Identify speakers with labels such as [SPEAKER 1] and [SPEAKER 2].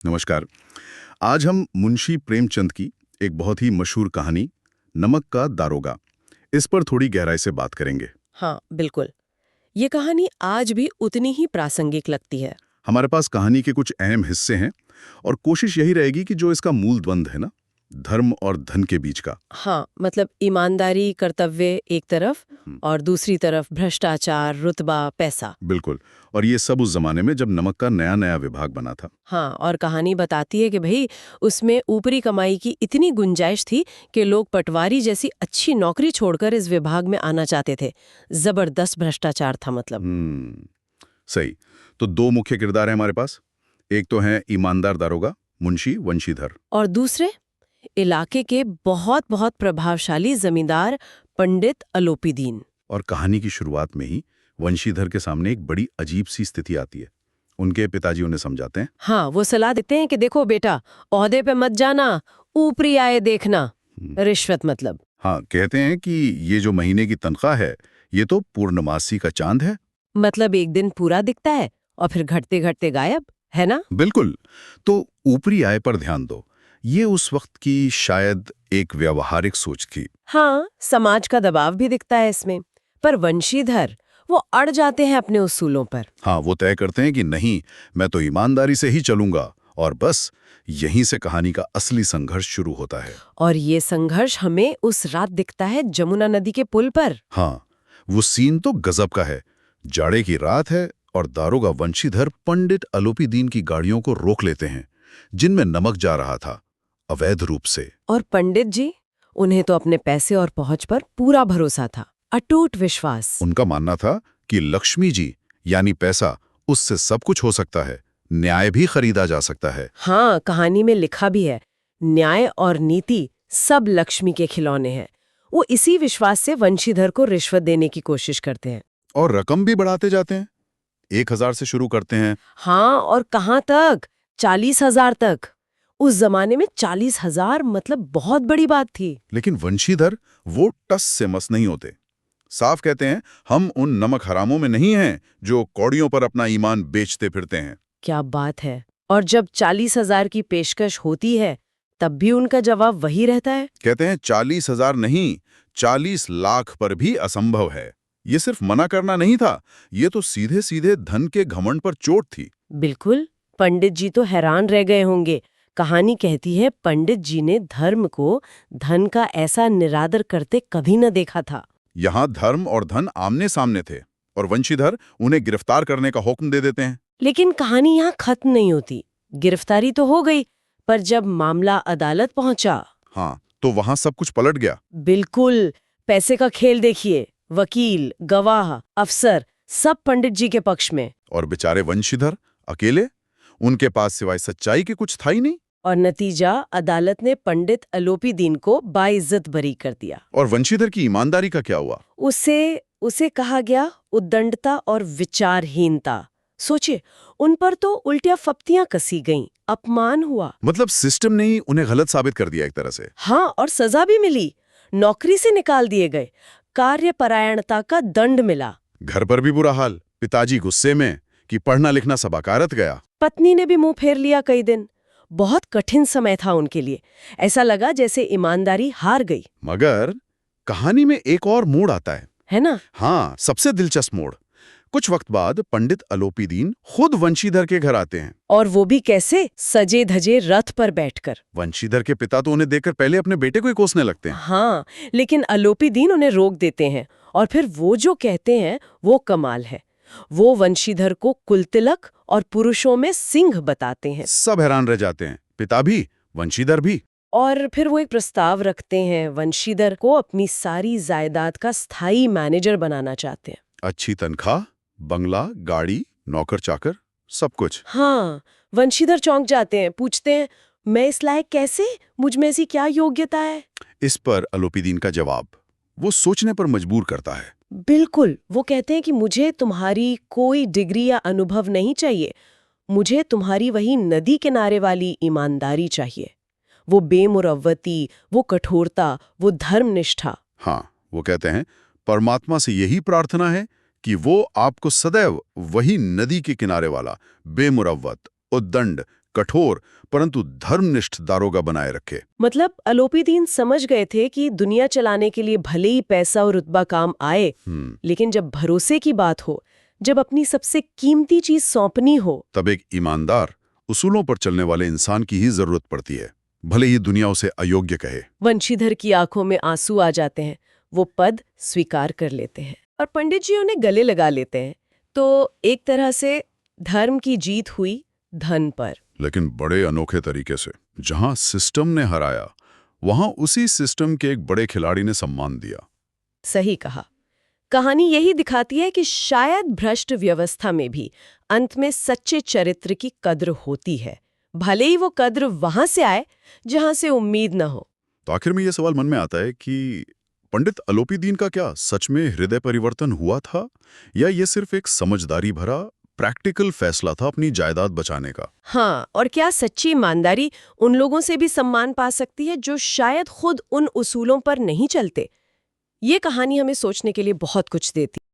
[SPEAKER 1] नमस्कार। आज हम मुंशी प्रेमचंद की एक बहुत ही मशहूर कहानी नमक का दारोगा इस पर थोड़ी गहराई से बात करेंगे।
[SPEAKER 2] हाँ, बिल्कुल। ये कहानी आज भी उतनी ही प्रासंगिक लगती है।
[SPEAKER 1] हमारे पास कहानी के कुछ अहम हिस्से हैं और कोशिश यही रहेगी कि जो इसका मूल द्वंद्व है ना, धर्म और धन के बीच का।
[SPEAKER 2] हाँ, मतलब ईमानदारी, कर्तव्य एक तरफ
[SPEAKER 1] हम्म,
[SPEAKER 2] और दूसरी तरफ भ्रष्टाचार, रुतबा, पैसा।
[SPEAKER 1] बिल्कुल। और ये सब उस जमाने में जब नमक का नया नया विभाग बना था।
[SPEAKER 2] हाँ, और कहानी बताती है कि भाई उसमें ऊपरी कमाई की इतनी गुंजाइश थी कि लोग पटवारी जैसी अच्छी नौकरी छोड़कर इस विभाग में आना चाहते थे। जबरदस्त भ्रष्टाचार था मतलब।
[SPEAKER 1] सही। तो दो मुख्य किरदार हैं हमारे पास। एक तो है ईमानदार दारोगा मुंशी वंशीधर।
[SPEAKER 2] और दूसरे इलाके के बहुत बहुत प्रभावशाली जमींदार पंडित अलोपीदीन।
[SPEAKER 1] और कहानी की शुरुआत में ही वंशीधर के सामने एक बड़ी अजीब सी स्थिति आती है। उनके पिताजी उन्हें समझाते हैं।
[SPEAKER 2] हाँ, वो सलाह देते हैं कि देखो बेटा, ओहदे पे मत जाना, ऊपरी आय देखना। रिश्वत मतलब।
[SPEAKER 1] हाँ, कहते हैं कि ये जो महीने की तनख्वाह है, ये तो पूर्णमासी का चांद है।
[SPEAKER 2] मतलब एक दिन पूरा दिखता है और फिर घटते घटते गायब, है ना?
[SPEAKER 1] बिल्कुल। तो ऊपरी आय पर ध्यान दो। ये उस वक्त की शायद एक व्यावहारिक सोच थी।
[SPEAKER 2] हाँ, समाज का दबाव भी दिखता है इसमें। पर वंशीधर वो अड़ जाते हैं अपने उसूलों पर।
[SPEAKER 1] हाँ, वो तय करते हैं कि नहीं, मैं तो ईमानदारी से ही चलूंगा। और बस यहीं से कहानी का असली संघर्ष शुरू होता है।
[SPEAKER 2] और ये संघर्ष हमें उस रात दिखता है जमुना नदी के पुल पर।
[SPEAKER 1] हाँ, वो सीन तो गजब का है। जाड़े की रात है और दारोगा वंशीधर पंडित अलोपीदीन की गाड़ियों को रोक लेते हैं, जिनमें नमक जा रहा था, अवैध रूप से।
[SPEAKER 2] और पंडित जी, उन्हें तो अपने पैसे और पहुंच पर पूरा भरोसा था, अटूट विश्वास।
[SPEAKER 1] उनका मानना था कि लक्ष्मी जी यानी पैसा, उससे सब कुछ हो सकता है, न्याय भी खरीदा जा सकता है।
[SPEAKER 2] हाँ, कहानी में लिखा भी है, न्याय और नीति सब लक्ष्मी के खिलौने हैं। वो इसी विश्वास से वंशीधर को रिश्वत देने की कोशिश करते हैं।
[SPEAKER 1] और रकम भी बढ़ाते जाते हैं। 1000 से शुरू करते हैं।
[SPEAKER 2] हाँ, और कहाँ तक? 40,000 तक। उस जमाने में 40,000 मतलब बहुत बड़ी बात थी।
[SPEAKER 1] लेकिन वंशीधर वो टस से मस नहीं होते। साफ कहते हैं, हम उन नमक हरामों में नहीं हैं जो कौड़ियों पर अपना ईमान बेचते फिरते हैं।
[SPEAKER 2] क्या बात है। और जब 40,000 की पेशकश होती है, तब भी उनका जवाब वही रहता है।
[SPEAKER 1] कहते हैं 40,000 नहीं, 40 लाख पर भी असंभव है। ये सिर्फ मना करना नहीं था, ये तो सीधे सीधे धन के घमंड पर चोट थी।
[SPEAKER 2] बिल्कुल। पंडित जी तो हैरान रह गए होंगे। कहानी कहती है पंडित जी ने धर्म को धन का ऐसा निरादर करते कभी न देखा था।
[SPEAKER 1] यहाँ धर्म और धन आमने सामने थे और वंशीधर उन्हें गिरफ्तार करने का हुक्म दे देते हैं।
[SPEAKER 2] लेकिन कहानी यहाँ खत्म नहीं होती। गिरफ्तारी तो हो गई, पर जब मामला अदालत पहुंचा।
[SPEAKER 1] हाँ, तो वहां सब कुछ पलट गया।
[SPEAKER 2] बिल्कुल। पैसे का खेल देखिए, वकील, गवाह, अफसर सब पंडित जी के पक्ष में।
[SPEAKER 1] और बेचारे वंशीधर अकेले, उनके पास सिवाय सच्चाई के कुछ था ही नहीं।
[SPEAKER 2] और नतीजा, अदालत ने पंडित अलोपीदीन को बाइज्जत बरी कर दिया।
[SPEAKER 1] और वंशीधर की ईमानदारी का क्या हुआ?
[SPEAKER 2] उसे कहा गया उद्दंडता और विचारहीनता। सोचिए, उन पर तो उल्टियां फप्तियां कसी गईं, अपमान हुआ।
[SPEAKER 1] मतलब सिस्टम ने ही उन्हें गलत साबित कर दिया एक तरह से।
[SPEAKER 2] हाँ, और सजा भी मिली। नौकरी से निकाल दिए गए, कार्यपरायणता का दंड मिला।
[SPEAKER 1] घर पर भी बुरा हाल, पिताजी गुस्से में कि पढ़ना लिखना सब अकारत गया।
[SPEAKER 2] पत्नी ने भी मुंह फेर लिया कई दिन। बहुत कठिन समय था उनके लिए। ऐसा लगा जैसे ईमानदारी हार गई।
[SPEAKER 1] मगर कहानी में एक और मोड़ आता
[SPEAKER 2] है ना?
[SPEAKER 1] हाँ, सबसे दिलचस्प मोड़। कुछ वक्त बाद पंडित अलोपीदीन खुद वंशीधर के घर आते हैं।
[SPEAKER 2] और वो भी कैसे? सजे धजे रथ पर बैठकर।
[SPEAKER 1] वंशीधर के पिता तो उन्हें देखकर पहले अपने बेटे को ही कोसने लगते हैं।
[SPEAKER 2] हाँ, लेकिन अलोपीदीन उन्हें रोक देते हैं। और फिर वो जो कहते हैं वो कमाल है। वो वंशीधर को कुलतिलक और पुरुषों में सिंह बताते हैं।
[SPEAKER 1] सब हैरान रह जाते हैं, पिता भी, वंशीधर भी।
[SPEAKER 2] और फिर वो एक प्रस्ताव रखते हैं, वंशीधर को अपनी सारी जायदाद का स्थायी मैनेजर बनाना चाहते हैं।
[SPEAKER 1] अच्छी तनख्वाह, बंगला, गाड़ी, नौकर चाकर, सब कुछ।
[SPEAKER 2] हाँ, वंशीधर चौंक जाते हैं, पूछते हैं, मैं इस लायक कैसे? मुझ में ऐसी क्या योग्यता है?
[SPEAKER 1] इस पर अलोपीदीन का जवाब वो सोचने पर मजबूर करता है।
[SPEAKER 2] बिल्कुल। वो कहते हैं कि मुझे तुम्हारी कोई डिग्री या अनुभव नहीं चाहिए। मुझे तुम्हारी वही नदी किनारे वाली ईमानदारी चाहिए। वो बेमुरव्वती, वो कठोरता, वो धर्मनिष्ठा।
[SPEAKER 1] हाँ, वो कहते हैं, परमात्मा से यही प्रार्थना है कि वो आपको सदैव वही नदी के किनारे वाला बेमुरव्वत, उद्दंड, कठोर परंतु धर्मनिष्ठ दारोगा बनाए रखे।
[SPEAKER 2] मतलब अलोपीदीन समझ गए थे कि दुनिया चलाने के लिए भले ही पैसा और रुतबा काम आए, लेकिन जब भरोसे की बात हो, जब अपनी सबसे कीमती चीज सौंपनी हो,
[SPEAKER 1] तब एक ईमानदार, उसूलों पर चलने वाले इंसान की ही जरूरत पड़ती है, भले ही दुनिया उसे अयोग्य कहे।
[SPEAKER 2] वंशीधर की आंखों में आंसू आ जाते हैं। वो पद स्वीकार कर लेते हैं और पंडित जी उन्हें गले लगा लेते हैं। तो एक तरह से धर्म की जीत हुई धन पर।
[SPEAKER 1] लेकिन बड़े अनोखे तरीके से। जहां सिस्टम ने हराया, वहां उसी सिस्टम के एक बड़े खिलाड़ी ने सम्मान दिया।
[SPEAKER 2] सही कहा। कहानी यही दिखाती है कि शायद भ्रष्ट व्यवस्था में भी अंत में सच्चे चरित्र की कद्र होती है, भले ही वो कद्र वहां से आए जहां से उम्मीद न हो।
[SPEAKER 1] तो आखिर में यह सवाल मन में आता है कि पंडित अलोपीदीन का क्या सच में हृदय परिवर्तन हुआ था, या ये सिर्फ एक समझदारी भरा प्रैक्टिकल फैसला था अपनी जायदाद बचाने का?
[SPEAKER 2] हाँ, और क्या सच्ची ईमानदारी उन लोगों से भी सम्मान पा सकती है जो शायद खुद उन उसूलों पर नहीं चलते? ये कहानी हमें सोचने के लिए बहुत कुछ देती है।